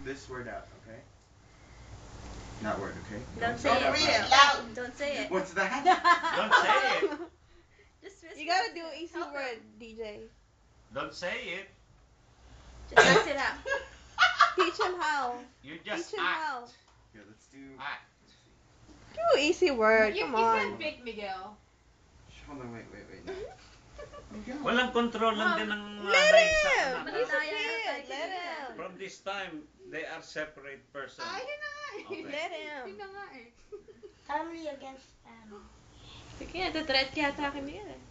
this word out, okay? That word, okay? Don't say it. Read Don't say it. What's that? Don't say it. Just whisper. You gotta do an easy word, DJ. Don't say it. Just act it out. Teach him how. You just Teach him how. act. Yeah, let's do. Act. Do easy word. Come on. You can pick Miguel. Hold on, wait. No. Walang control lang din ng Let nanay sa him. anak. He's a kid. Let him. From this time, they are separate person. Ay, yun na nga eh. Okay. Let him. Yun na nga eh. Family against family. Sige, nata-threat yata akin yan eh.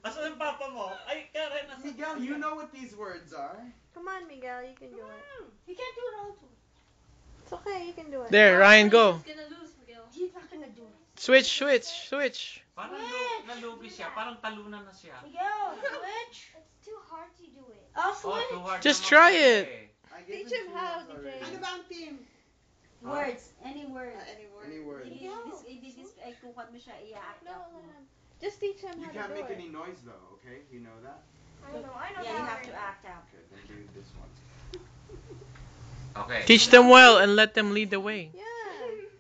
Asan ang papa mo? Ay, Karen, asan? Miguel, you know what these words are. Come on, Miguel. You can do it. He can't do it all too. It's okay. You can do it. There, Ryan, go. He's gonna lose, Miguel. He's not gonna do it. Switch. Parang nalugi siya. Parang talunan na siya. Miguel, switch. It's too hard to do it. I'll Oh, switch. too hard Just naman try kasi. it. I gave Teach him two how, words DJ. already. Ano ba ang team? Words. Any word. Any word. Ay, kukat mo siya, i-act No, out mo. let him. Just teach him You how can't to do make it. any noise though, okay? You know that? I know Yeah, you that have to word. act out. Okay, then do this one. Okay. Teach them well and let them lead the way. Yeah.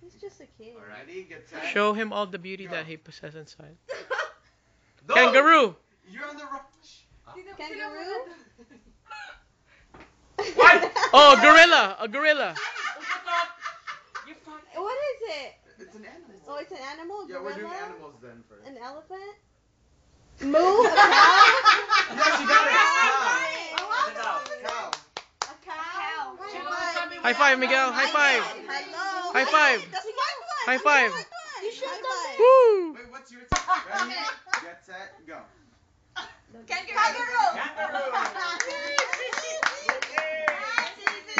He's just a kid. Alright. Ready? Get set. Show him all the beauty Go. that he possesses inside. Go! Kangaroo! You're on the rush. Kangaroo? What? Oh, gorilla! A gorilla! What is it? It's an animal. Oh, it's an animal? Yeah, we're doing Gorilla? animals then first. An elephant? Moo? A cow? Yes, you got it. Cow. Cow. A cow? High five, Miguel. High five. Hello? High five. That's the right one. High That's five. the right one. You should have done it. Woo! Wait, what's your turn? Ready? Get set. Go. Kangaroo. Kangaroo.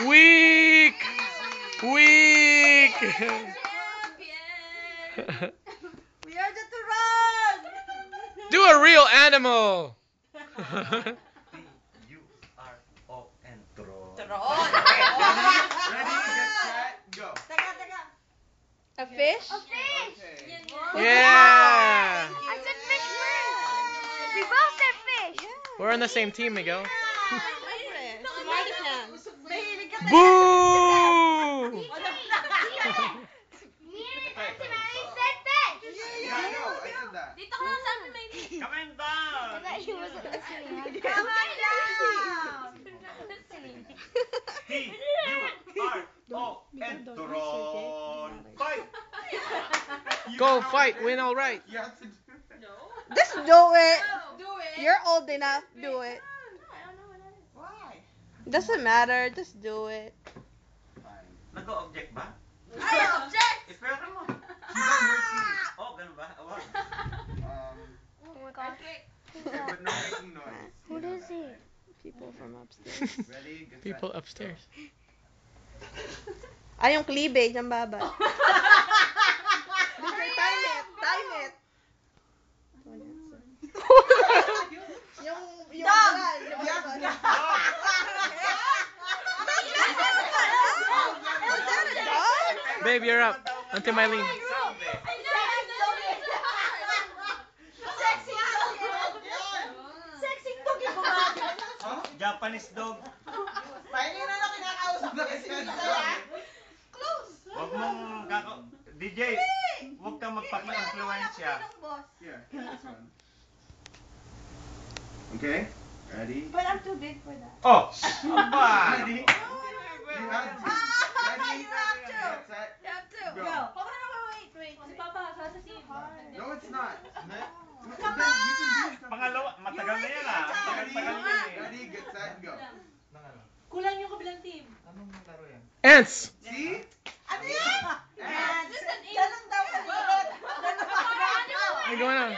Weak! Weak! We are the Turan. Do a real animal! T-U-R-O-N. Ready? Get set. Go. A fish? Okay. Yeah! I said fish first. We both said fish. We're on the same team, Miguel. Smarty pants. Boo! Yeah, I know. I said that. Dito ka lang sa amin, Maybe. Coming down. I thought he wasn't listening. T-U-R-O-N. Turon. Fight. Go fight, win all right. You have to do it. Just do it. Do it. You're old enough. Do it. I don't know what that is. Why? Doesn't matter. Just do it. Fine. Nag-o-object ba? Ay, object! Ipero mo. She's on your team. Oh, ganun ba? Awag. Oh my gosh. Okay, but no making noise. Who You know does that, it? right? People from upstairs. Ready? Get People set. upstairs. Ay, yung cleavage, ang baba. Time it. Time it. yung dog. Babe, you're up. Auntie Mylene. Japanese dog. Wag mong DJ, wag kang magpaki-influensya. Here, this one. Okay? Ready? But I'm too big for that. Oh! Aba! Ready? You have to. Ready? Get set. You have to. Go. Wait. Si Papa, sa team. No, it's not. Come on. You can do it. Pangalawa, matagal na yan ah. Tagal-tagal yan eh. Ready? Get set. Go. Kulang yung kabilang team. Ants! See? Ano yan? Ants. Just an eight. Ganun daw kaliit. Ay, gawa na.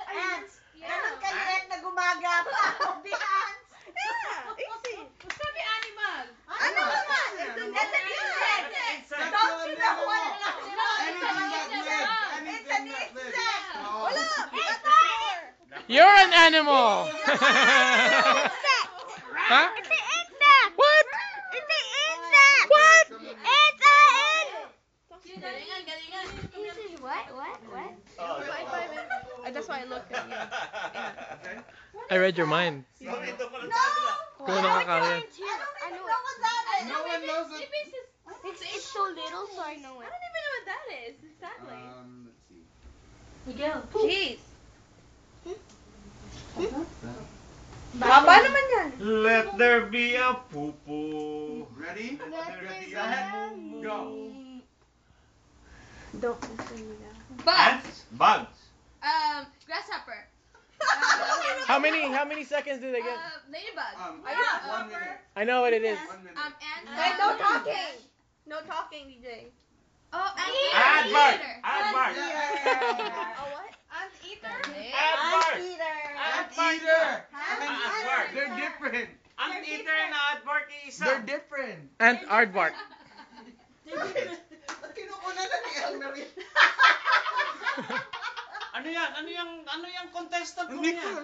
Ants. Ganun kaliit na gumagapa. The ants. Yeah, easy. Sabi animal. Ano naman? It's an insect. Don't you know what it is? Anything that lives. Anything that lives. Oh. Wala. You got the score. You're an animal! Huh? It's an insect. What? It's an insect. What? It's an Galingan. This is what? I read read your mind. Sorry, ito ko lang sa kabila. Kung nakakalat. I know Know it. what that is? No one knows it. It's so little, so I know I it. don't even know what that is. Exactly. Let's see. Miguel. Jeez. Baba naman yan. Let there be a poo-poo. Ready? Ready, Go ahead. Go. Don't listen to that. Ants? Bugs. Grasshopper. How many seconds do they get? Ladybug. 1 minute. I know what it is. 1 minute. Ant. Wait, no talking. No talking, DJ. Oh, Aardvark. Aardvark. A what? Aardvark. Eater. Anteater. Aardvark. They're different. Anteater and aardvark isa. They're different. And aardvark. Kinukunan na ni Elmery. Ano yan? Ano yung contestant mo Hindi yan? ko.